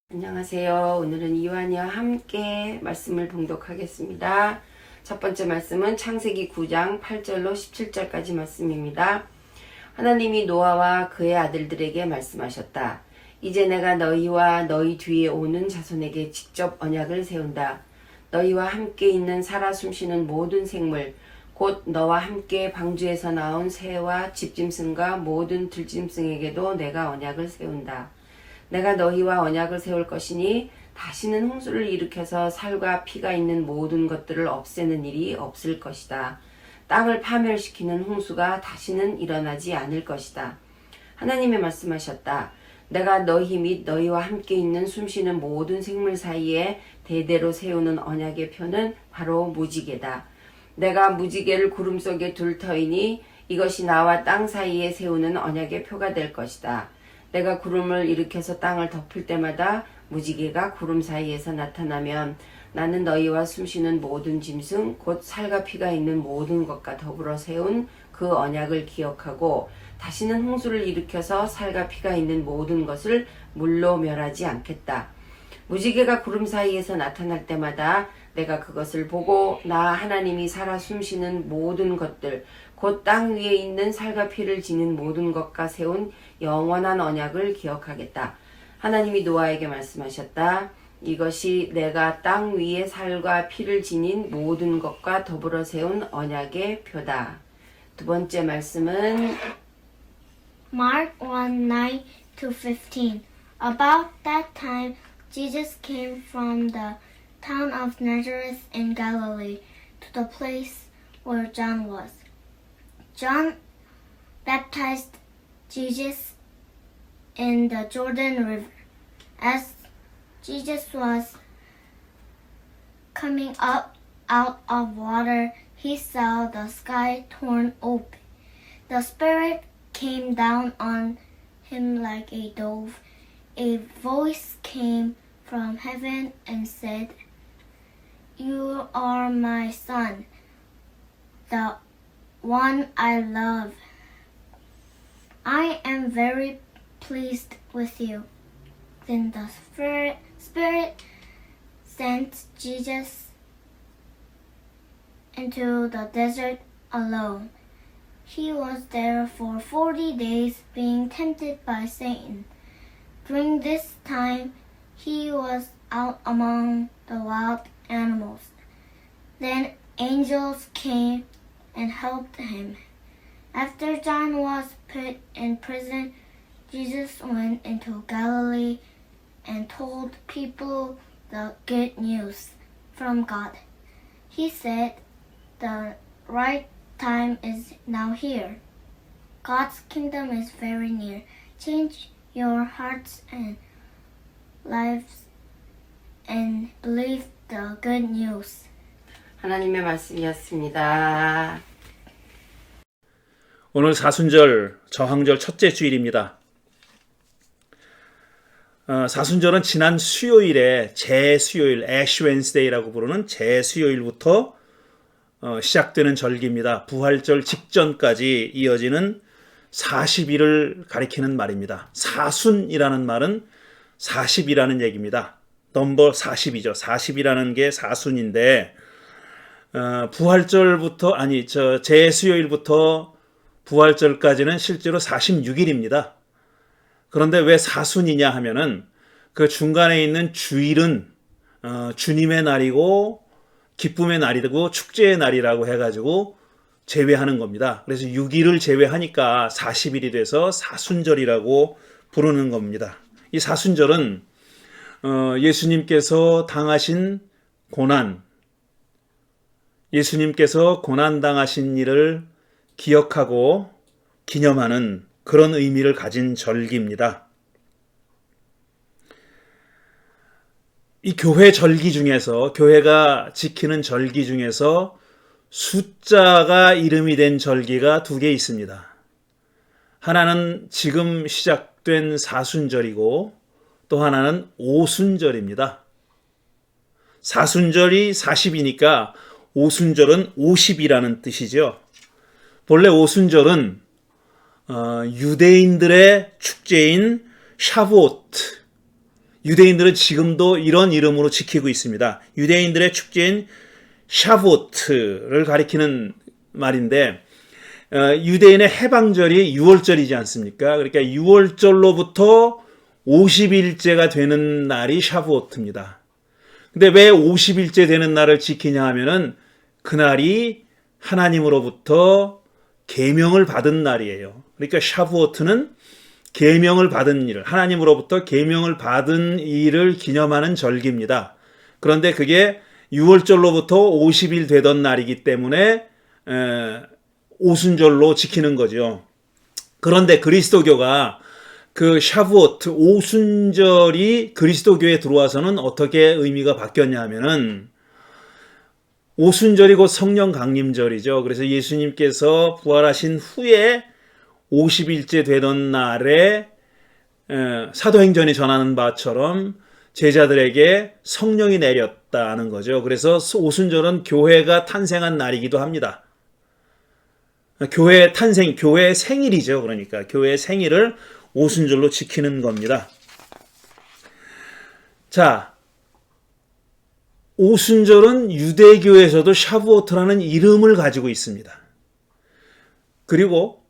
안녕하세요. 오늘은 이완이와 함께 말씀을 봉독하겠습니다. 첫 번째 말씀은 창세기 9장 8절로 17절까지 말씀입니다. 하나님이 노아와 그의 아들들에게 말씀하셨다. 이제 내가 너희와 너희 뒤에 오는 자손에게 직접 언약을 세운다. 너희와 함께 있는 살아 숨쉬는 모든 생물, 곧 너와 함께 방주에서 나온 새와 집짐승과 모든 들짐승에게도 내가 언약을 세운다. 내가 너희와 언약을 세울 것이니 다시는 홍수를 일으켜서 살과 피가 있는 모든 것들을 없애는 일이 없을 것이다. 땅을 파멸시키는 홍수가 다시는 일어나지 않을 것이다. 하나님이 말씀하셨다. 내가 너희 및 너희와 함께 있는 숨쉬는 모든 생물 사이에 대대로 세우는 언약의 표는 바로 무지개다. 내가 무지개를 구름 속에 둘 터이니 이것이 나와 땅 사이에 세우는 언약의 표가 될 것이다. 내가 구름을 일으켜서 땅을 덮을 때마다 무지개가 구름 사이에서 나타나면 나는 너희와 숨쉬는 모든 짐승 곧 살과 피가 있는 모든 것과 더불어 세운 그 언약을 기억하고 다시는 홍수를 일으켜서 살과 피가 있는 모든 것을 물로 멸하지 않겠다. 무지개가 구름 사이에서 나타날 때마다 내가 그것을 보고 나 하나님이 살아 숨쉬는 모든 것들 곧 땅 위에 있는 살과 피를 지닌 모든 것과 세운 영원한 언약을 기억하겠다. 하나님이 노아에게 말씀하셨다. 이것이 내가 땅 위에 살과 피를 지닌 모든 것과 더불어 세운 언약의 표다. 두 번째 말씀은 Mark 1:9-15. About that time, Jesus came from the town of Nazareth in Galilee to the place where John was. John baptized Jesus in the Jordan River. As Jesus was coming up out of water, he saw the sky torn open. The Spirit came down on him like a dove. A voice came from heaven and said, "You are my son, the one I love. I am very pleased with you." Then the Spirit sent Jesus into the desert alone. He was there for 40 days being tempted by Satan. During this time, he was out among the wild animals. Then angels came and helped him. After John was put in prison, Jesus went into Galilee and told people the good news from God. He said, "The right time is now here. God's kingdom is very near. Change your hearts and lives and believe the good news." 하나님의 말씀이었습니다. 오늘 사순절 저항절 첫째 주일입니다. 사순절은 지난 수요일에 재수요일, 애쉬 웬스데이라고 부르는 재수요일부터 시작되는 절기입니다. 부활절 직전까지 이어지는 40일을 가리키는 말입니다. 사순이라는 말은 40이라는 얘기입니다. 넘버 40이죠. 40이라는 게 사순인데 재수요일부터 부활절까지는 실제로 46일입니다. 그런데 왜 사순이냐 하면은 그 중간에 있는 주일은 주님의 날이고 기쁨의 날이고 축제의 날이라고 해가지고 제외하는 겁니다. 그래서 6일을 제외하니까 40일이 돼서 사순절이라고 부르는 겁니다. 이 사순절은 예수님께서 당하신 고난, 예수님께서 고난당하신 일을 기억하고 기념하는 그런 의미를 가진 절기입니다. 이 교회 절기 중에서, 교회가 지키는 절기 중에서 숫자가 이름이 된 절기가 두 개 있습니다. 하나는 지금 시작된 사순절이고 또 하나는 오순절입니다. 사순절이 40이니까 오순절은 50이라는 뜻이죠. 본래 오순절은 유대인들의 축제인 샤브옷, 유대인들은 지금도 이런 이름으로 지키고 있습니다. 유대인들의 축제인 샤부오트를 가리키는 말인데 유대인의 해방절이 6월절이지 않습니까? 그러니까 6월절로부터 50일째가 되는 날이 샤부오트입니다. 근데 왜 50일째 되는 날을 지키냐 하면은 그날이 하나님으로부터 계명을 받은 날이에요. 그러니까 샤부오트는 계명을 받은 일, 하나님으로부터 계명을 받은 일을 기념하는 절기입니다. 그런데 그게 6월절로부터 50일 되던 날이기 때문에 오순절로 지키는 거죠. 그런데 그리스도교가 그 샤부오트, 오순절이 그리스도교에 들어와서는 어떻게 의미가 바뀌었냐 하면은 오순절이 곧 성령 강림절이죠. 그래서 예수님께서 부활하신 후에 50일째 되던 날에 사도행전이 전하는 바처럼 제자들에게 성령이 내렸다는 거죠. 그래서 오순절은 교회가 탄생한 날이기도 합니다. 교회의 탄생, 교회의 생일이죠. 그러니까 교회의 생일을 오순절로 지키는 겁니다. 자, 오순절은 유대교에서도 샤부오트라는 이름을 가지고 있습니다. 그리고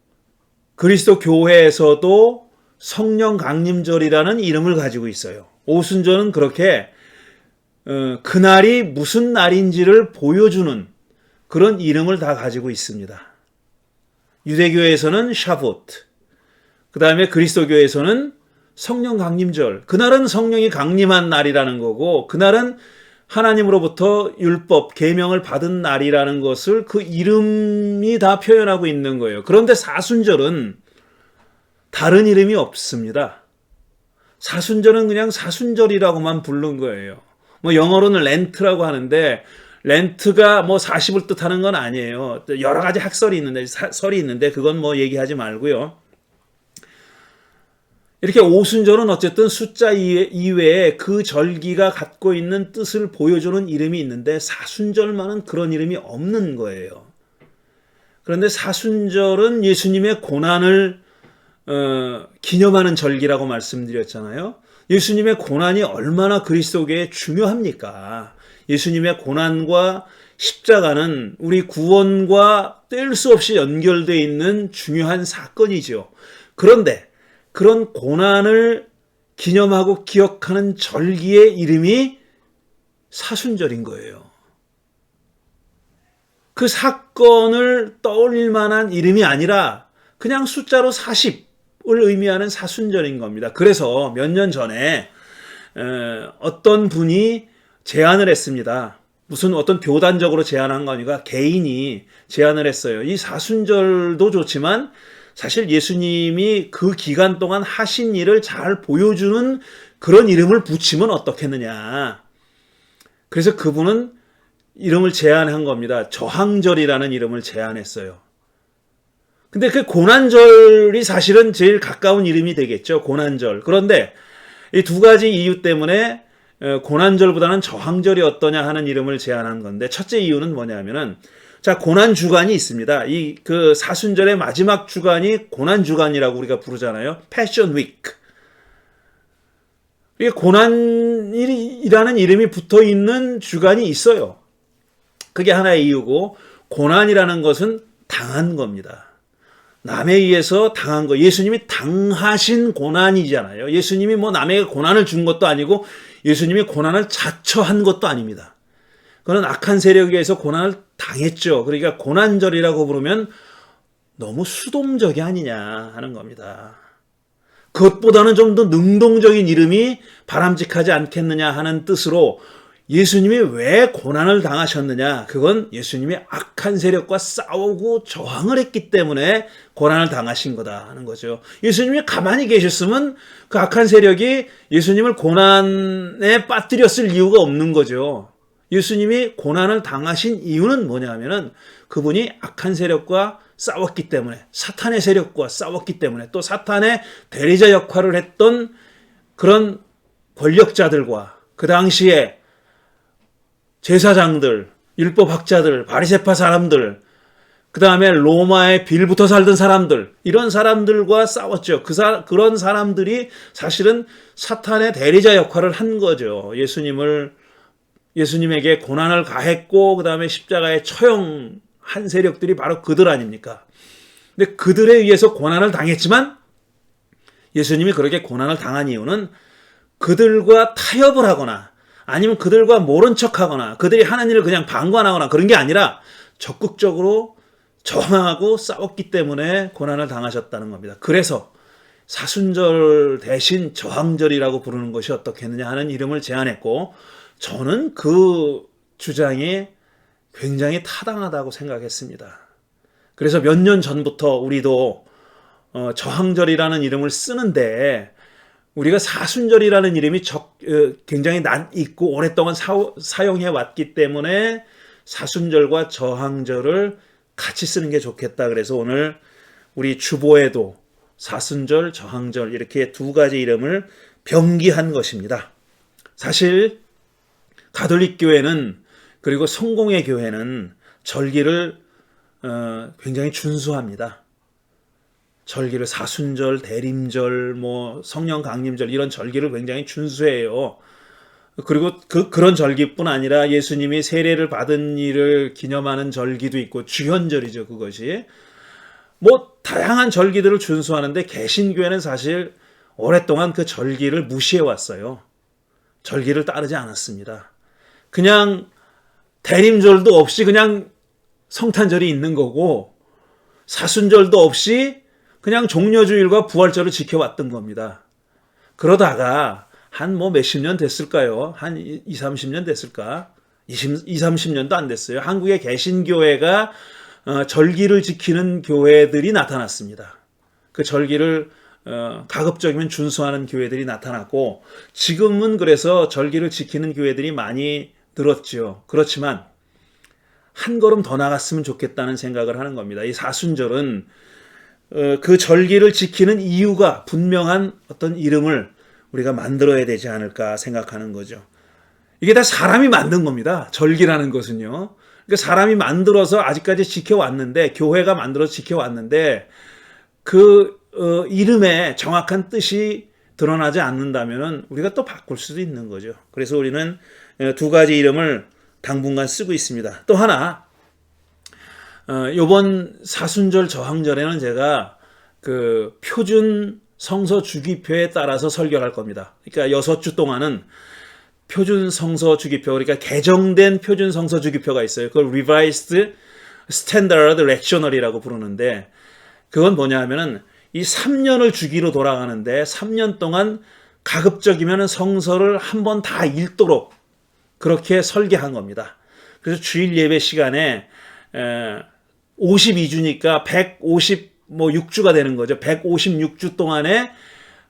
그리스도 교회에서도 성령 강림절이라는 이름을 가지고 있어요. 오순절은 그렇게 그날이 무슨 날인지를 보여주는 그런 이름을 다 가지고 있습니다. 유대교에서는 샤부오트, 그 다음에 그리스도교에서는 성령 강림절, 그날은 성령이 강림한 날이라는 거고 그날은 하나님으로부터 율법, 계명을 받은 날이라는 것을 그 이름이 다 표현하고 있는 거예요. 그런데 사순절은 다른 이름이 없습니다. 사순절은 그냥 사순절이라고만 부른 거예요. 뭐 영어로는 렌트라고 하는데 렌트가 뭐 40을 뜻하는 건 아니에요. 여러 가지 학설이 있는데 설이 있는데 그건 뭐 얘기하지 말고요. 이렇게 오순절은 어쨌든 숫자 이외에 그 절기가 갖고 있는 뜻을 보여주는 이름이 있는데 사순절만은 그런 이름이 없는 거예요. 그런데 사순절은 예수님의 고난을 기념하는 절기라고 말씀드렸잖아요. 예수님의 고난이 얼마나 그리스도교에 중요합니까? 예수님의 고난과 십자가는 우리 구원과 뗄 수 없이 연결되어 있는 중요한 사건이죠. 그런데 그런 고난을 기념하고 기억하는 절기의 이름이 사순절인 거예요. 그 사건을 떠올릴 만한 이름이 아니라 그냥 숫자로 40을 의미하는 사순절인 겁니다. 그래서 몇 년 전에 어떤 분이 제안을 했습니다. 무슨 어떤 교단적으로 제안한 거 아니라 개인이 제안을 했어요. 이 사순절도 좋지만 사실 예수님이 그 기간 동안 하신 일을 잘 보여주는 그런 이름을 붙이면 어떻겠느냐. 그래서 그분은 이름을 제안한 겁니다. 저항절이라는 이름을 제안했어요. 근데 그 고난절이 사실은 제일 가까운 이름이 되겠죠. 고난절. 그런데 이 두 가지 이유 때문에 고난절보다는 저항절이 어떠냐 하는 이름을 제안한 건데 첫째 이유는 뭐냐면은 자, 고난 주간이 있습니다. 이 그 사순절의 마지막 주간이 고난 주간이라고 우리가 부르잖아요. 패션 위크. 이게 고난이라는 이름이 붙어 있는 주간이 있어요. 그게 하나의 이유고 고난이라는 것은 당한 겁니다. 남에 의해서 당한 거. 예수님이 당하신 고난이잖아요. 예수님이 뭐 남에게 고난을 준 것도 아니고 예수님이 고난을 자처한 것도 아닙니다. 그는 악한 세력에 의해서 고난을 당했죠. 그러니까 고난절이라고 부르면 너무 수동적이 아니냐 하는 겁니다. 그것보다는 좀 더 능동적인 이름이 바람직하지 않겠느냐 하는 뜻으로 예수님이 왜 고난을 당하셨느냐? 그건 예수님이 악한 세력과 싸우고 저항을 했기 때문에 고난을 당하신 거다 하는 거죠. 예수님이 가만히 계셨으면 그 악한 세력이 예수님을 고난에 빠뜨렸을 이유가 없는 거죠. 예수님이 고난을 당하신 이유는 뭐냐면은 그분이 악한 세력과 싸웠기 때문에, 사탄의 세력과 싸웠기 때문에, 또 사탄의 대리자 역할을 했던 그런 권력자들과 그 당시에 제사장들, 율법학자들, 바리새파 사람들, 그 다음에 로마에 빌붙어 살던 사람들, 이런 사람들과 싸웠죠. 그런 사람들이 사실은 사탄의 대리자 역할을 한 거죠. 예수님에게 고난을 가했고, 그 다음에 십자가에 처형한 세력들이 바로 그들 아닙니까? 근데 그들에 의해서 고난을 당했지만, 예수님이 그렇게 고난을 당한 이유는 그들과 타협을 하거나, 아니면 그들과 모른 척 하거나, 그들이 하는 일을 그냥 방관하거나 그런 게 아니라 적극적으로 저항하고 싸웠기 때문에 고난을 당하셨다는 겁니다. 그래서 사순절 대신 저항절이라고 부르는 것이 어떻겠느냐 하는 이름을 제안했고, 저는 그 주장이 굉장히 타당하다고 생각했습니다. 그래서 몇 년 전부터 우리도 저항절이라는 이름을 쓰는데, 우리가 사순절이라는 이름이 굉장히 낯익고 오랫동안 사용해 왔기 때문에 사순절과 저항절을 같이 쓰는 게 좋겠다. 그래서 오늘 우리 주보에도 사순절, 저항절 이렇게 두 가지 이름을 병기한 것입니다. 사실 가톨릭 교회는, 그리고 성공회 교회는 절기를 굉장히 준수합니다. 절기를 사순절, 대림절, 성령 강림절 이런 절기를 굉장히 준수해요. 그리고 그런 절기뿐 아니라 예수님이 세례를 받은 일을 기념하는 절기도 있고, 주현절이죠, 그것이. 다양한 절기들을 준수하는데 개신교회는 사실 오랫동안 그 절기를 무시해 왔어요. 절기를 따르지 않았습니다. 그냥 대림절도 없이 그냥 성탄절이 있는 거고, 사순절도 없이 그냥 종려주일과 부활절을 지켜왔던 겁니다. 그러다가 한 몇십 년 됐을까요? 한 20, 30년 됐을까? 20, 30년도 안 됐어요. 한국의 개신교회가 절기를 지키는 교회들이 나타났습니다. 그 절기를 가급적이면 준수하는 교회들이 나타났고, 지금은 그래서 절기를 지키는 교회들이 많이 늘었죠. 그렇지만 한 걸음 더 나갔으면 좋겠다는 생각을 하는 겁니다. 이 사순절은 그 절기를 지키는 이유가 분명한 어떤 이름을 우리가 만들어야 되지 않을까 생각하는 거죠. 이게 다 사람이 만든 겁니다. 절기라는 것은요. 그러니까 사람이 만들어서 아직까지 지켜왔는데, 교회가 만들어서 지켜왔는데, 그 이름의 정확한 뜻이 드러나지 않는다면 우리가 또 바꿀 수도 있는 거죠. 그래서 우리는 두 가지 이름을 당분간 쓰고 있습니다. 또 하나, 이번 사순절 저항절에는 제가 그 표준 성서 주기표에 따라서 설교를 할 겁니다. 그러니까 6주 동안은 표준 성서 주기표, 그러니까 개정된 표준 성서 주기표가 있어요. 그걸 Revised Standard Lectionary라고 부르는데, 그건 뭐냐 하면은 이 3년을 주기로 돌아가는데 3년 동안 가급적이면 성서를 한 번 다 읽도록 그렇게 설계한 겁니다. 그래서 주일 예배 시간에 52주니까 156주가 되는 거죠. 156주 동안에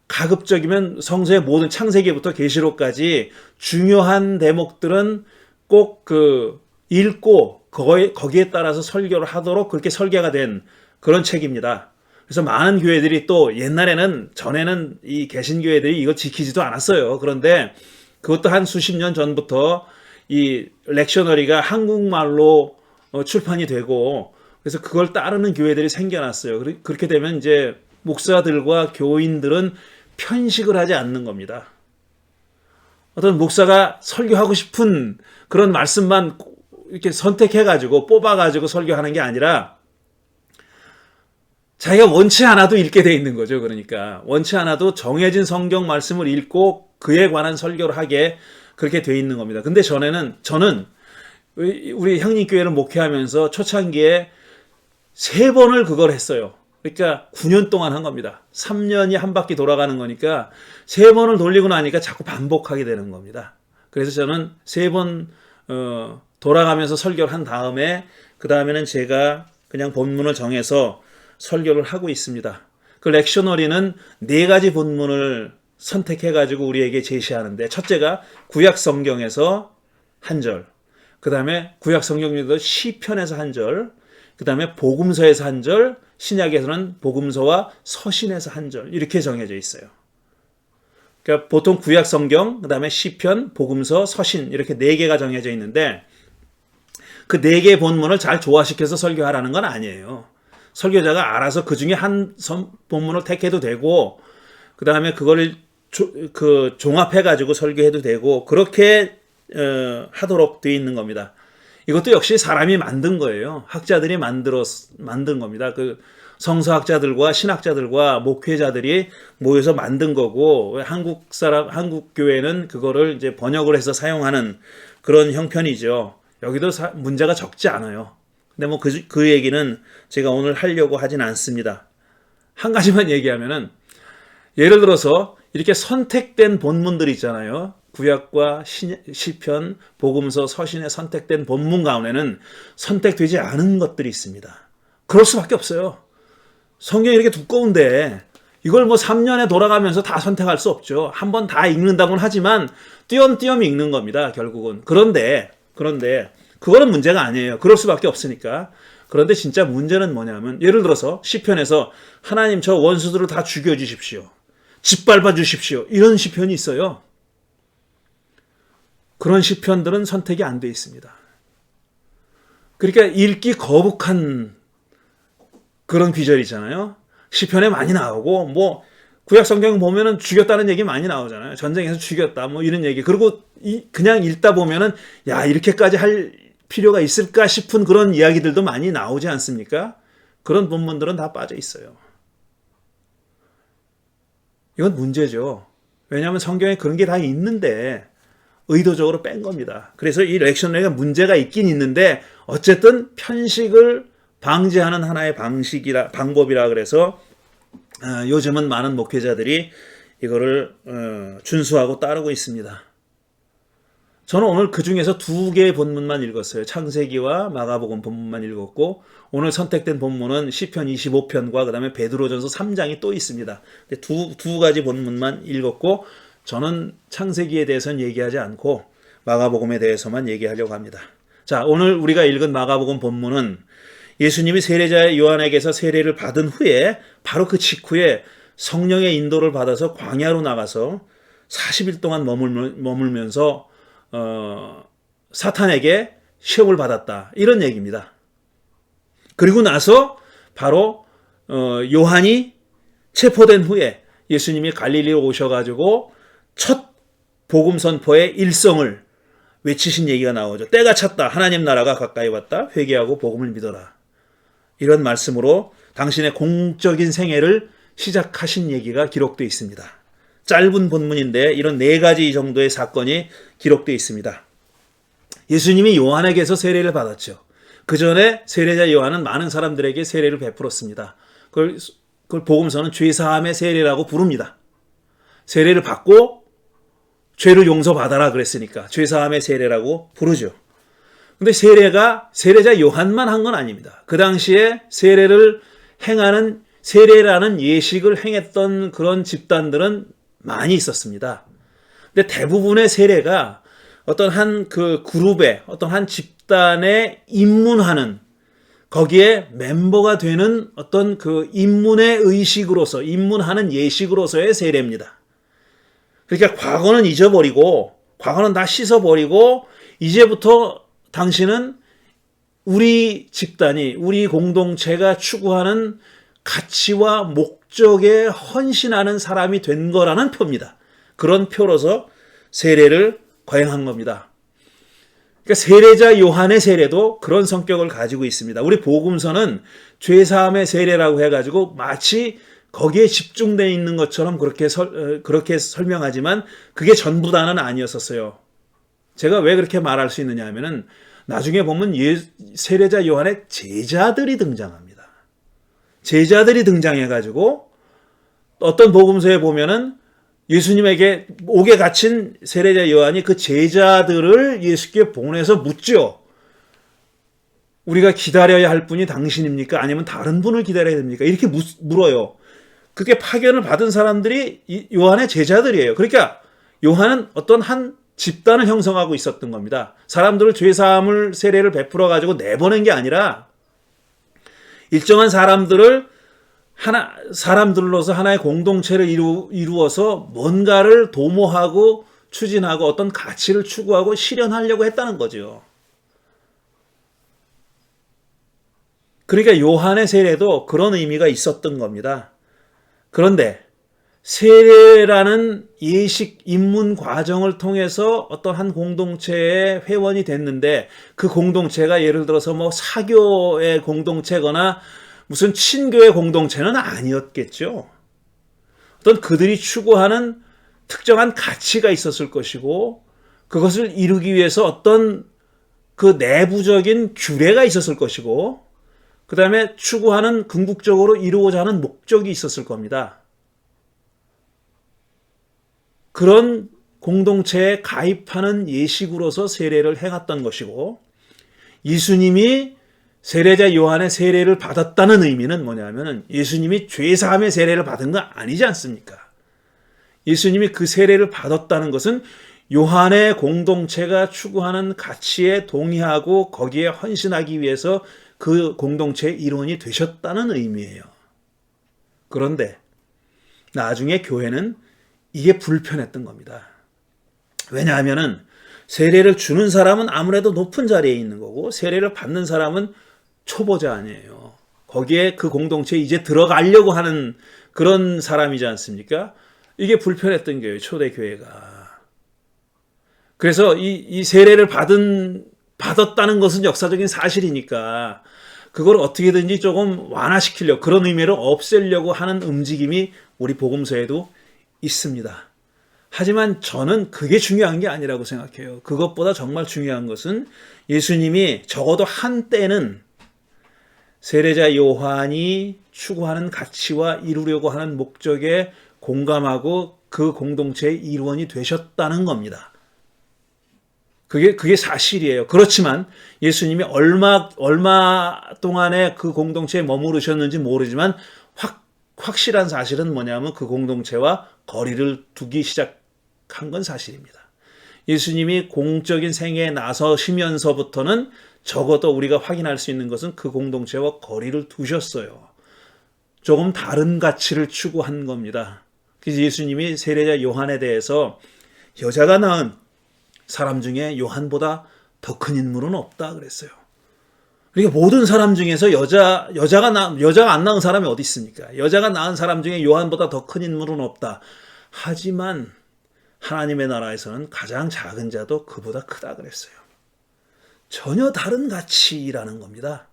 가급적이면 성서의 모든 창세기부터 계시록까지 중요한 대목들은 꼭 읽고 거기에 따라서 설교를 하도록 그렇게 설계가 된 그런 책입니다. 그래서 많은 교회들이 또 전에는 이 개신교회들이 이거 지키지도 않았어요. 그런데 그것도 한 수십 년 전부터 이 렉셔너리가 한국말로 출판이 되고, 그래서 그걸 따르는 교회들이 생겨났어요. 그렇게 되면 이제 목사들과 교인들은 편식을 하지 않는 겁니다. 어떤 목사가 설교하고 싶은 그런 말씀만 이렇게 선택해가지고 뽑아가지고 설교하는 게 아니라 자기가 원치 않아도 읽게 돼 있는 거죠. 그러니까 원치 않아도 정해진 성경 말씀을 읽고 그에 관한 설교를 하게 그렇게 돼 있는 겁니다. 근데 저는 우리 형님교회를 목회하면서 초창기에 3번을 그걸 했어요. 그러니까 9년 동안 한 겁니다. 3년이 한 바퀴 돌아가는 거니까 3번을 돌리고 나니까 자꾸 반복하게 되는 겁니다. 그래서 저는 3번 돌아가면서 설교를 한 다음에 그 다음에는 제가 그냥 본문을 정해서 설교를 하고 있습니다. 그 렉셔너리는 4가지 본문을 선택해가지고 우리에게 제시하는데, 첫째가 구약 성경에서 한 절, 그 다음에 구약 성경 중에서 시편에서 한 절, 그 다음에 복음서에서 한 절, 신약에서는 복음서와 서신에서 한 절, 이렇게 정해져 있어요. 그러니까 보통 구약 성경, 그 다음에 시편, 복음서, 서신 이렇게 4개가 정해져 있는데, 그 4개의 본문을 잘 조화시켜서 설교하라는 건 아니에요. 설교자가 알아서 그 중에 한 본문을 택해도 되고, 그 다음에 그걸 종합해가지고 설교해도 되고, 그렇게 하도록 되어 있는 겁니다. 이것도 역시 사람이 만든 거예요. 학자들이 만든 겁니다. 그 성서학자들과 신학자들과 목회자들이 모여서 만든 거고, 한국 교회는 그거를 이제 번역을 해서 사용하는 그런 형편이죠. 여기도 문제가 적지 않아요. 근데 뭐 그 얘기는 제가 오늘 하려고 하진 않습니다. 한 가지만 얘기하면은, 예를 들어서 이렇게 선택된 본문들 있잖아요. 구약과 시편, 복음서, 서신에 선택된 본문 가운데는 선택되지 않은 것들이 있습니다. 그럴 수밖에 없어요. 성경이 이렇게 두꺼운데 이걸 뭐 3년에 돌아가면서 다 선택할 수 없죠. 한번 다 읽는다고는 하지만 띄엄띄엄 읽는 겁니다. 결국은. 그런데 그거는 문제가 아니에요. 그럴 수밖에 없으니까. 그런데 진짜 문제는 뭐냐면, 예를 들어서 시편에서 하나님 저 원수들을 다 죽여주십시오, 짓밟아 주십시오, 이런 시편이 있어요. 그런 시편들은 선택이 안 돼 있습니다. 그러니까 읽기 거북한 그런 귀절이잖아요. 시편에 많이 나오고, 뭐 구약 성경 보면은 죽였다는 얘기 많이 나오잖아요. 전쟁에서 죽였다, 뭐 이런 얘기. 그리고 그냥 읽다 보면은 야, 이렇게까지 할 필요가 있을까 싶은 그런 이야기들도 많이 나오지 않습니까? 그런 본문들은 다 빠져 있어요. 이건 문제죠. 왜냐하면 성경에 그런 게 다 있는데 의도적으로 뺀 겁니다. 그래서 이 렉셔너리가 문제가 있긴 있는데, 어쨌든 편식을 방지하는 하나의 방법이라 그래서 요즘은 많은 목회자들이 이거를 준수하고 따르고 있습니다. 저는 오늘 그 중에서 2개의 본문만 읽었어요. 창세기와 마가복음 본문만 읽었고, 오늘 선택된 본문은 시편 25편과 그 다음에 베드로전서 3장이 또 있습니다. 두 가지 본문만 읽었고, 저는 창세기에 대해서는 얘기하지 않고 마가복음에 대해서만 얘기하려고 합니다. 자, 오늘 우리가 읽은 마가복음 본문은 예수님이 세례자 요한에게서 세례를 받은 후에, 바로 그 직후에 성령의 인도를 받아서 광야로 나가서 40일 동안 머물면서 사탄에게 시험을 받았다, 이런 얘기입니다. 그리고 나서 바로 요한이 체포된 후에 예수님이 갈릴리로 오셔가지고 첫 복음 선포의 일성을 외치신 얘기가 나오죠. 때가 찼다, 하나님 나라가 가까이 왔다, 회개하고 복음을 믿어라, 이런 말씀으로 당신의 공적인 생애를 시작하신 얘기가 기록되어 있습니다. 짧은 본문인데 이런 4가지 정도의 사건이 기록되어 있습니다. 예수님이 요한에게서 세례를 받았죠. 그 전에 세례자 요한은 많은 사람들에게 세례를 베풀었습니다. 그걸 복음서는 죄사함의 세례라고 부릅니다. 세례를 받고 죄를 용서받아라 그랬으니까 죄사함의 세례라고 부르죠. 근데 세례자 요한만 한 건 아닙니다. 그 당시에 세례를 행하는, 세례라는 예식을 행했던 그런 집단들은 많이 있었습니다. 근데 대부분의 세례가 어떤 한 그 그룹에, 어떤 한 집단에 입문하는, 거기에 멤버가 되는 어떤 그 입문의 의식으로서, 입문하는 예식으로서의 세례입니다. 그러니까 과거는 잊어버리고, 과거는 다 씻어버리고, 이제부터 당신은 우리 집단이, 우리 공동체가 추구하는 가치와 목적에 헌신하는 사람이 된 거라는 표입니다. 그런 표로서 세례를 거행한 겁니다. 그러니까 세례자 요한의 세례도 그런 성격을 가지고 있습니다. 우리 복음서는 죄사함의 세례라고 해가지고 마치 거기에 집중되어 있는 것처럼 그렇게 설명하지만 그게 전부다는 아니었었어요. 제가 왜 그렇게 말할 수 있느냐 하면은 나중에 보면 세례자 요한의 제자들이 등장합니다. 제자들이 등장해가지고 어떤 복음서에 보면은 예수님에게 옥에 갇힌 세례자 요한이 그 제자들을 예수께 보내서 묻죠. 우리가 기다려야 할 분이 당신입니까? 아니면 다른 분을 기다려야 됩니까? 이렇게 물어요. 그게 파견을 받은 사람들이 요한의 제자들이에요. 그러니까 요한은 어떤 한 집단을 형성하고 있었던 겁니다. 사람들을 죄사함을 세례를 베풀어 가지고 내보낸 게 아니라 일정한 사람들로서 하나의 공동체를 이루어서 뭔가를 도모하고 추진하고 어떤 가치를 추구하고 실현하려고 했다는 거죠. 그러니까 요한의 세례도 그런 의미가 있었던 겁니다. 그런데 세례라는 예식 입문 과정을 통해서 어떤 한 공동체의 회원이 됐는데 그 공동체가 예를 들어서 뭐 사교의 공동체거나 무슨 친교의 공동체는 아니었겠죠. 어떤 그들이 추구하는 특정한 가치가 있었을 것이고 그것을 이루기 위해서 어떤 그 내부적인 규례가 있었을 것이고 그 다음에 추구하는 궁극적으로 이루고자 하는 목적이 있었을 겁니다. 그런 공동체에 가입하는 예식으로서 세례를 행했던 것이고 예수님이 세례자 요한의 세례를 받았다는 의미는 뭐냐면 예수님이 죄사함의 세례를 받은 거 아니지 않습니까? 예수님이 그 세례를 받았다는 것은 요한의 공동체가 추구하는 가치에 동의하고 거기에 헌신하기 위해서 그 공동체의 일원이 되셨다는 의미예요. 그런데 나중에 교회는 이게 불편했던 겁니다. 왜냐하면은 세례를 주는 사람은 아무래도 높은 자리에 있는 거고 세례를 받는 사람은 초보자 아니에요. 거기에 그 공동체에 이제 들어가려고 하는 그런 사람이지 않습니까? 이게 불편했던 거예요. 초대교회가. 그래서 이 세례를 받았다는 것은 역사적인 사실이니까 그걸 어떻게든지 조금 완화시키려고 그런 의미를 없애려고 하는 움직임이 우리 복음서에도 있습니다. 하지만 저는 그게 중요한 게 아니라고 생각해요. 그것보다 정말 중요한 것은 예수님이 적어도 한때는 세례자 요한이 추구하는 가치와 이루려고 하는 목적에 공감하고 그 공동체의 일원이 되셨다는 겁니다. 그게 사실이에요. 그렇지만 예수님이 얼마 동안에 그 공동체에 머무르셨는지 모르지만 확실한 사실은 뭐냐면 그 공동체와 거리를 두기 시작한 건 사실입니다. 예수님이 공적인 생애에 나서시면서부터는 적어도 우리가 확인할 수 있는 것은 그 공동체와 거리를 두셨어요. 조금 다른 가치를 추구한 겁니다. 그래서 예수님이 세례자 요한에 대해서 여자가 낳은 사람 중에 요한보다 더 큰 인물은 없다 그랬어요. 그러니까 모든 사람 중에서 여자가 안 낳은 사람이 어디 있습니까? 여자가 낳은 사람 중에 요한보다 더 큰 인물은 없다. 하지만 하나님의 나라에서는 가장 작은 자도 그보다 크다 그랬어요. 전혀 다른 가치라는 겁니다.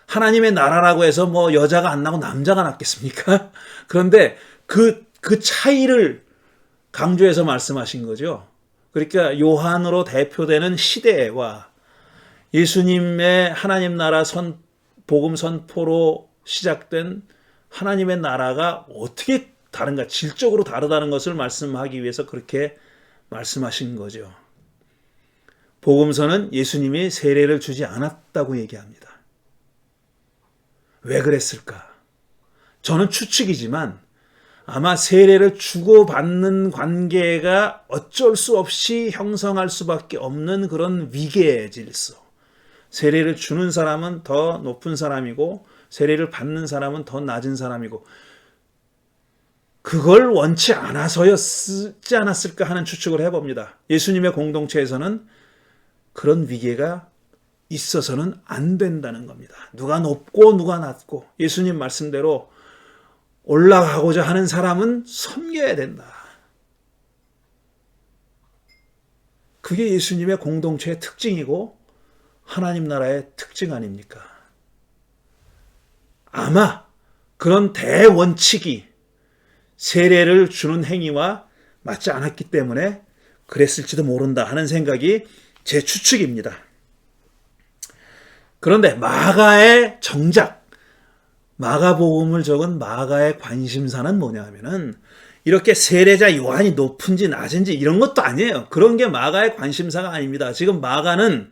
하나님의 나라라고 해서 뭐 여자가 안 나고 남자가 낫겠습니까? 그런데 그 차이를 강조해서 말씀하신 거죠. 그러니까 요한으로 대표되는 시대와 예수님의 하나님 나라 복음 선포로 시작된 하나님의 나라가 어떻게 다른가, 질적으로 다르다는 것을 말씀하기 위해서 그렇게 말씀하신 거죠. 복음서는 예수님이 세례를 주지 않았다고 얘기합니다. 왜 그랬을까? 저는 추측이지만 아마 세례를 주고받는 관계가 어쩔 수 없이 형성할 수밖에 없는 그런 위계 질서. 세례를 주는 사람은 더 높은 사람이고 세례를 받는 사람은 더 낮은 사람이고 그걸 원치 않아서였지 않았을까 하는 추측을 해봅니다. 예수님의 공동체에서는 그런 위계가 있어서는 안 된다는 겁니다. 누가 높고 누가 낮고 예수님 말씀대로 올라가고자 하는 사람은 섬겨야 된다. 그게 예수님의 공동체의 특징이고 하나님 나라의 특징 아닙니까? 아마 그런 대원칙이 세례를 주는 행위와 맞지 않았기 때문에 그랬을지도 모른다 하는 생각이 제 추측입니다. 그런데 마가의 정작 마가복음을 적은 마가의 관심사는 뭐냐 하면은 이렇게 세례자 요한이 높은지 낮은지 이런 것도 아니에요. 그런 게 마가의 관심사가 아닙니다. 지금 마가는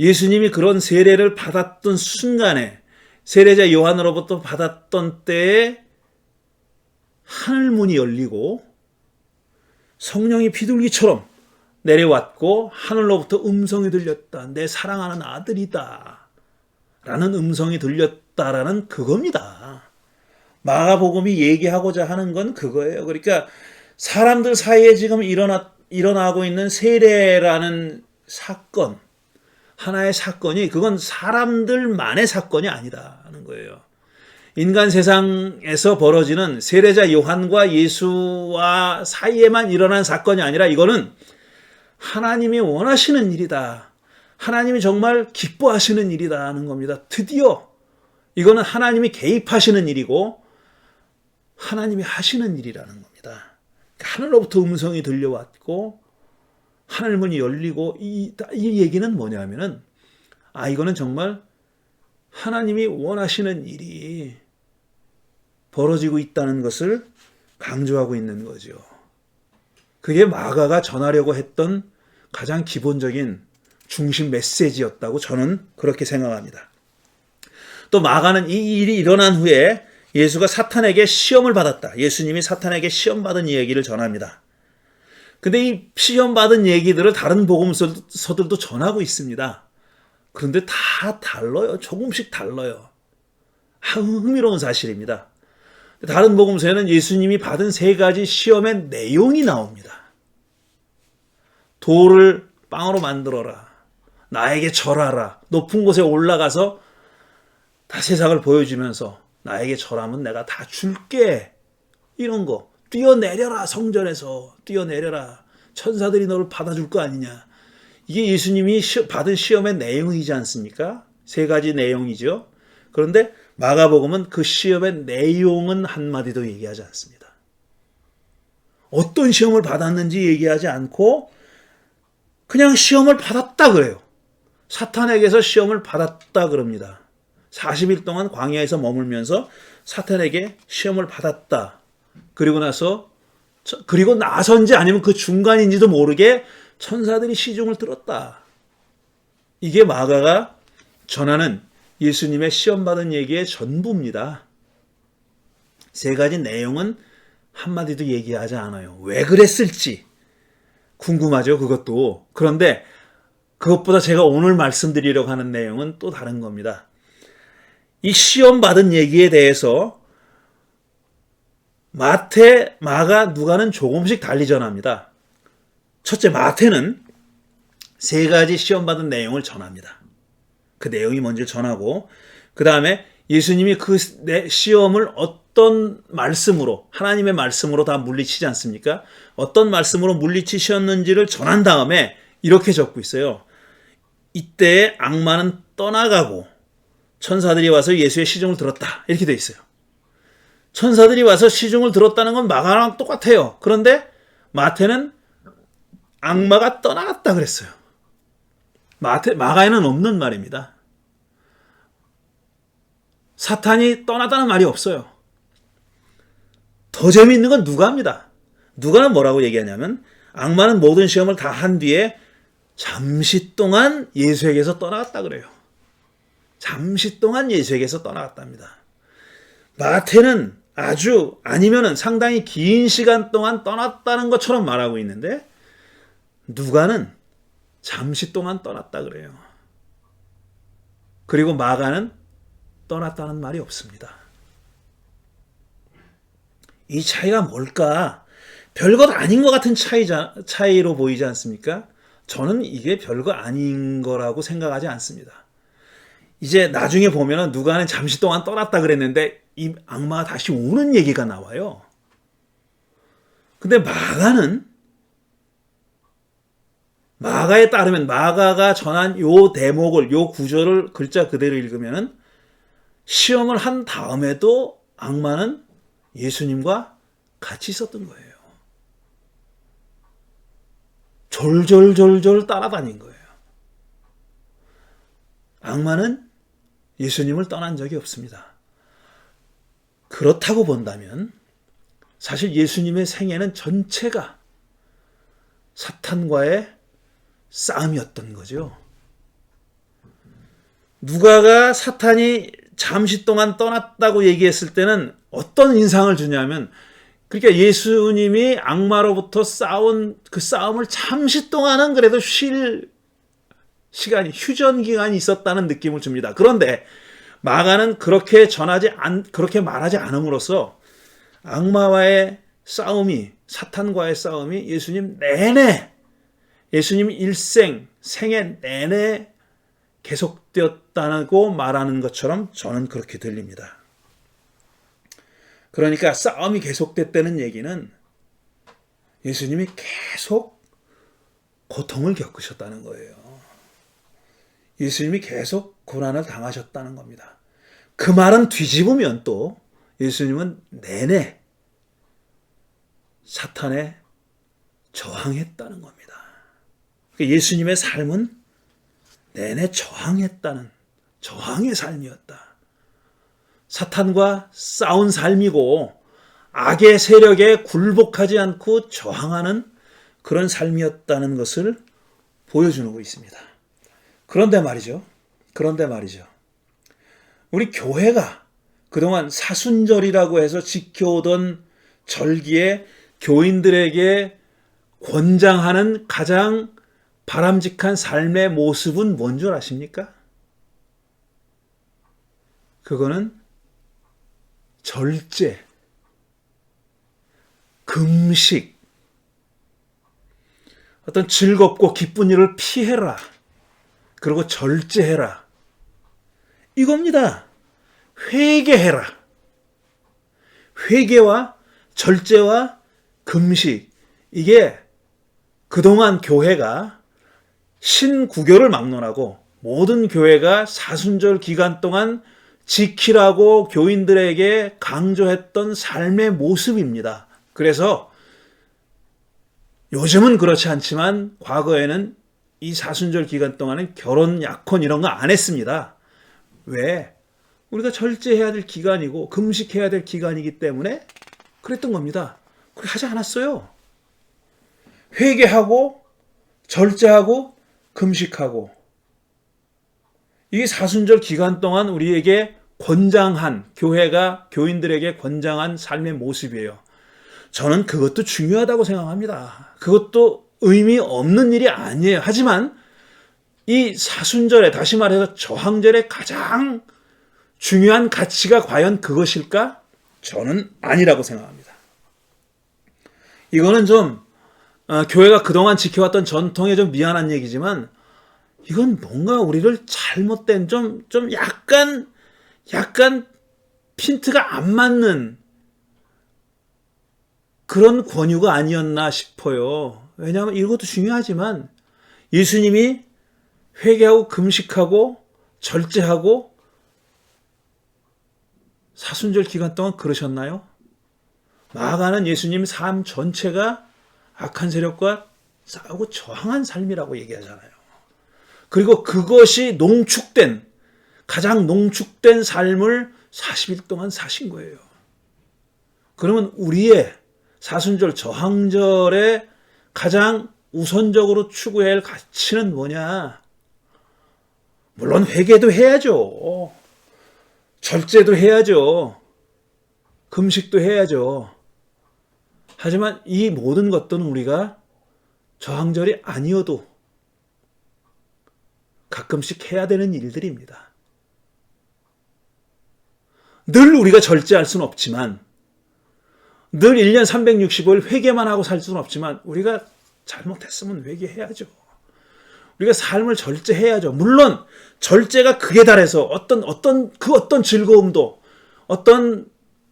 예수님이 그런 세례를 받았던 순간에 세례자 요한으로부터 받았던 때에 하늘문이 열리고 성령이 비둘기처럼 내려왔고 하늘로부터 음성이 들렸다. 내 사랑하는 아들이다. 라는 음성이 들렸다라는 그겁니다. 마가복음이 얘기하고자 하는 건 그거예요. 그러니까 사람들 사이에 지금 일어나고 있는 세례라는 사건, 하나의 사건이 그건 사람들만의 사건이 아니다는 거예요. 인간 세상에서 벌어지는 세례자 요한과 예수와 사이에만 일어난 사건이 아니라 이거는 하나님이 원하시는 일이다. 하나님이 정말 기뻐하시는 일이다 하는 겁니다. 드디어 이거는 하나님이 개입하시는 일이고 하나님이 하시는 일이라는 겁니다. 하늘로부터 음성이 들려왔고 하늘 문이 열리고 이 얘기는 뭐냐면은 이거는 정말 하나님이 원하시는 일이 벌어지고 있다는 것을 강조하고 있는 거죠. 그게 마가가 전하려고 했던 가장 기본적인 중심 메시지였다고 저는 그렇게 생각합니다. 또 마가는 이 일이 일어난 후에 예수가 사탄에게 시험을 받았다. 예수님이 사탄에게 시험받은 얘기를 전합니다. 근데 이 시험받은 얘기들을 다른 복음서들도 전하고 있습니다. 그런데 다 달라요. 조금씩 달라요. 흥미로운 사실입니다. 다른 복음서에는 예수님이 받은 3가지 시험의 내용이 나옵니다. 돌을 빵으로 만들어라. 나에게 절하라. 높은 곳에 올라가서 다 세상을 보여주면서 나에게 절하면 내가 다 줄게. 이런 거. 뛰어내려라. 성전에서 뛰어내려라. 천사들이 너를 받아줄 거 아니냐. 이게 예수님이 받은 시험의 내용이지 않습니까? 3가지 내용이죠. 그런데 마가복음은 그 시험의 내용은 한마디도 얘기하지 않습니다. 어떤 시험을 받았는지 얘기하지 않고 그냥 시험을 받았다 그래요. 사탄에게서 시험을 받았다 그럽니다. 40일 동안 광야에서 머물면서 사탄에게 시험을 받았다. 그리고 나선지 아니면 그 중간인지도 모르게 천사들이 시중을 들었다. 이게 마가가 전하는 예수님의 시험받은 얘기의 전부입니다. 3가지 내용은 한마디도 얘기하지 않아요. 왜 그랬을지 궁금하죠, 그것도. 그런데 그것보다 제가 오늘 말씀드리려고 하는 내용은 또 다른 겁니다. 이 시험받은 얘기에 대해서 마태, 마가, 누가는 조금씩 달리 전합니다. 첫째, 마태는 3가지 시험받은 내용을 전합니다. 그 내용이 뭔지 전하고 그 다음에 예수님이 그 시험을 어떤 말씀으로 하나님의 말씀으로 다 물리치지 않습니까? 어떤 말씀으로 물리치셨는지를 전한 다음에 이렇게 적고 있어요. 이때에 악마는 떠나가고 천사들이 와서 예수의 시중을 들었다. 이렇게 돼 있어요. 천사들이 와서 시중을 들었다는 건 마가랑 똑같아요. 그런데 마태는 악마가 떠나갔다 그랬어요. 마가에는 없는 말입니다. 사탄이 떠났다는 말이 없어요. 더 재미있는 건 누가입니다. 누가는 뭐라고 얘기하냐면 악마는 모든 시험을 다 한 뒤에 잠시 동안 예수에게서 떠나갔다 그래요. 잠시 동안 예수에게서 떠나갔답니다. 마태는 아니면은 상당히 긴 시간 동안 떠났다는 것처럼 말하고 있는데 누가는 잠시 동안 떠났다 그래요. 그리고 마가는 떠났다는 말이 없습니다. 이 차이가 뭘까? 별것 아닌 것 같은 차이로 보이지 않습니까? 저는 이게 별거 아닌 거라고 생각하지 않습니다. 이제 나중에 보면은 누가는 잠시 동안 떠났다 그랬는데 이 악마가 다시 오는 얘기가 나와요. 근데 마가에 따르면 마가가 전한 요 대목을, 요 구절을 글자 그대로 읽으면은 시험을 한 다음에도 악마는 예수님과 같이 있었던 거예요. 졸졸졸졸 따라다닌 거예요. 악마는 예수님을 떠난 적이 없습니다. 그렇다고 본다면 사실 예수님의 생애는 전체가 사탄과의 싸움이었던 거죠. 누가가 사탄이 잠시 동안 떠났다고 얘기했을 때는 어떤 인상을 주냐면 그러니까 예수님이 악마로부터 싸운 그 싸움을 잠시 동안은 그래도 쉴 시간이 휴전 기간이 있었다는 느낌을 줍니다. 그런데 마가는 그렇게 말하지 않음으로써 악마와의 싸움이 사탄과의 싸움이 예수님 일생 생애 내내 계속되었다고 말하는 것처럼 저는 그렇게 들립니다. 그러니까 싸움이 계속됐다는 얘기는 예수님이 계속 고통을 겪으셨다는 거예요. 예수님이 계속 고난을 당하셨다는 겁니다. 그 말은 뒤집으면 또 예수님은 내내 사탄에 저항했다는 겁니다. 예수님의 삶은 내내 저항했다는 저항의 삶이었다. 사탄과 싸운 삶이고 악의 세력에 굴복하지 않고 저항하는 그런 삶이었다는 것을 보여주고 있습니다. 그런데 말이죠. 우리 교회가 그동안 사순절이라고 해서 지켜오던 절기에 교인들에게 권장하는 가장 바람직한 삶의 모습은 뭔 줄 아십니까? 그거는 절제, 금식, 어떤 즐겁고 기쁜 일을 피해라. 그리고 절제해라. 이겁니다. 회개해라. 회개와 절제와 금식. 이게 그동안 교회가 신구교를 막론하고 모든 교회가 사순절 기간 동안 지키라고 교인들에게 강조했던 삶의 모습입니다. 그래서 요즘은 그렇지 않지만 과거에는 이 사순절 기간 동안은 결혼, 약혼 이런 거 안 했습니다. 왜? 우리가 절제해야 될 기간이고 금식해야 될 기간이기 때문에 그랬던 겁니다. 그렇게 하지 않았어요. 회개하고 절제하고 금식하고 이 사순절 기간 동안 우리에게 권장한 교회가 교인들에게 권장한 삶의 모습이에요. 저는 그것도 중요하다고 생각합니다. 그것도 의미 없는 일이 아니에요. 하지만 이 사순절에 다시 말해서 저항절에 가장 중요한 가치가 과연 그것일까? 저는 아니라고 생각합니다. 이거는 좀 교회가 그동안 지켜왔던 전통에 좀 미안한 얘기지만 이건 뭔가 우리를 잘못된 좀 약간 핀트가 안 맞는 그런 권유가 아니었나 싶어요. 왜냐하면 이것도 중요하지만 예수님이 회개하고 금식하고 절제하고 사순절 기간 동안 그러셨나요? 나아가는 예수님 삶 전체가 악한 세력과 싸우고 저항한 삶이라고 얘기하잖아요. 그리고 그것이 가장 농축된 삶을 40일 동안 사신 거예요. 그러면 우리의 사순절 저항절에 가장 우선적으로 추구해야 할 가치는 뭐냐? 물론 회개도 해야죠. 절제도 해야죠. 금식도 해야죠. 하지만 이 모든 것들은 우리가 저항절이 아니어도 가끔씩 해야 되는 일들입니다. 늘 우리가 절제할 수는 없지만 늘 1년 365일 회개만 하고 살 수는 없지만 우리가 잘못했으면 회개해야죠. 우리가 삶을 절제해야죠. 물론 절제가 극에 달해서 어떤 즐거움도 어떤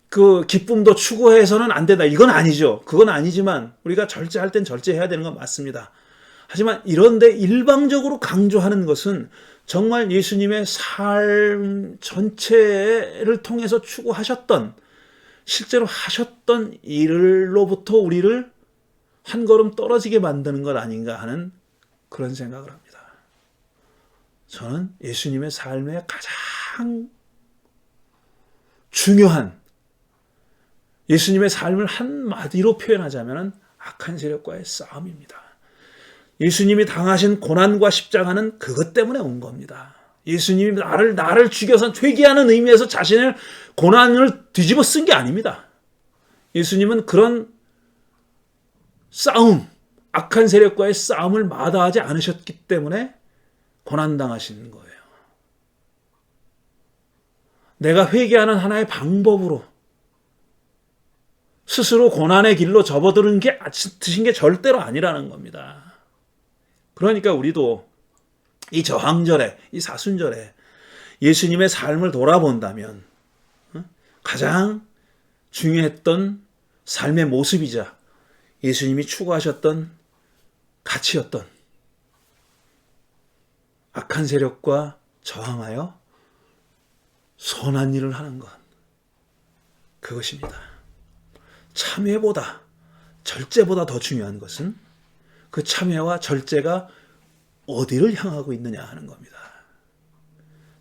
그 기쁨도 추구해서는 안 된다. 이건 아니죠. 그건 아니지만 우리가 절제할 땐 절제해야 되는 건 맞습니다. 하지만 이런데 일방적으로 강조하는 것은 정말 예수님의 삶 전체를 통해서 추구하셨던 실제로 하셨던 일로부터 우리를 한 걸음 떨어지게 만드는 것 아닌가 하는 그런 생각을 합니다. 저는 예수님의 삶의 가장 중요한 예수님의 삶을 한마디로 표현하자면 악한 세력과의 싸움입니다. 예수님이 당하신 고난과 십자가는 그것 때문에 온 겁니다. 예수님이 나를 죽여서 회개하는 의미에서 자신의 고난을 뒤집어 쓴 게 아닙니다. 예수님은 그런 싸움, 악한 세력과의 싸움을 마다하지 않으셨기 때문에 고난당하시는 거예요. 내가 회개하는 하나의 방법으로 스스로 고난의 길로 접어드는 게 드신 게 절대로 아니라는 겁니다. 그러니까 우리도 이 저항절에, 이 사순절에 예수님의 삶을 돌아본다면 가장 중요했던 삶의 모습이자 예수님이 추구하셨던 가치였던 악한 세력과 저항하여 선한 일을 하는 것, 그것입니다. 참회보다, 절제보다 더 중요한 것은 그 참회와 절제가 어디를 향하고 있느냐 하는 겁니다.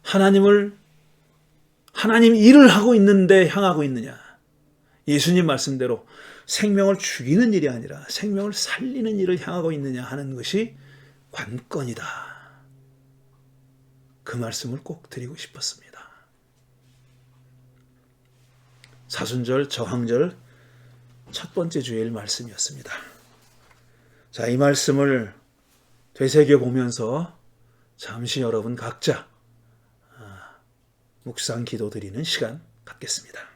하나님 일을 하고 있는데 향하고 있느냐. 예수님 말씀대로 생명을 죽이는 일이 아니라 생명을 살리는 일을 향하고 있느냐 하는 것이 관건이다. 그 말씀을 꼭 드리고 싶었습니다. 사순절, 저항절 첫 번째 주일 말씀이었습니다. 자, 이 말씀을 되새겨보면서 잠시 여러분 각자 묵상 기도 드리는 시간 갖겠습니다.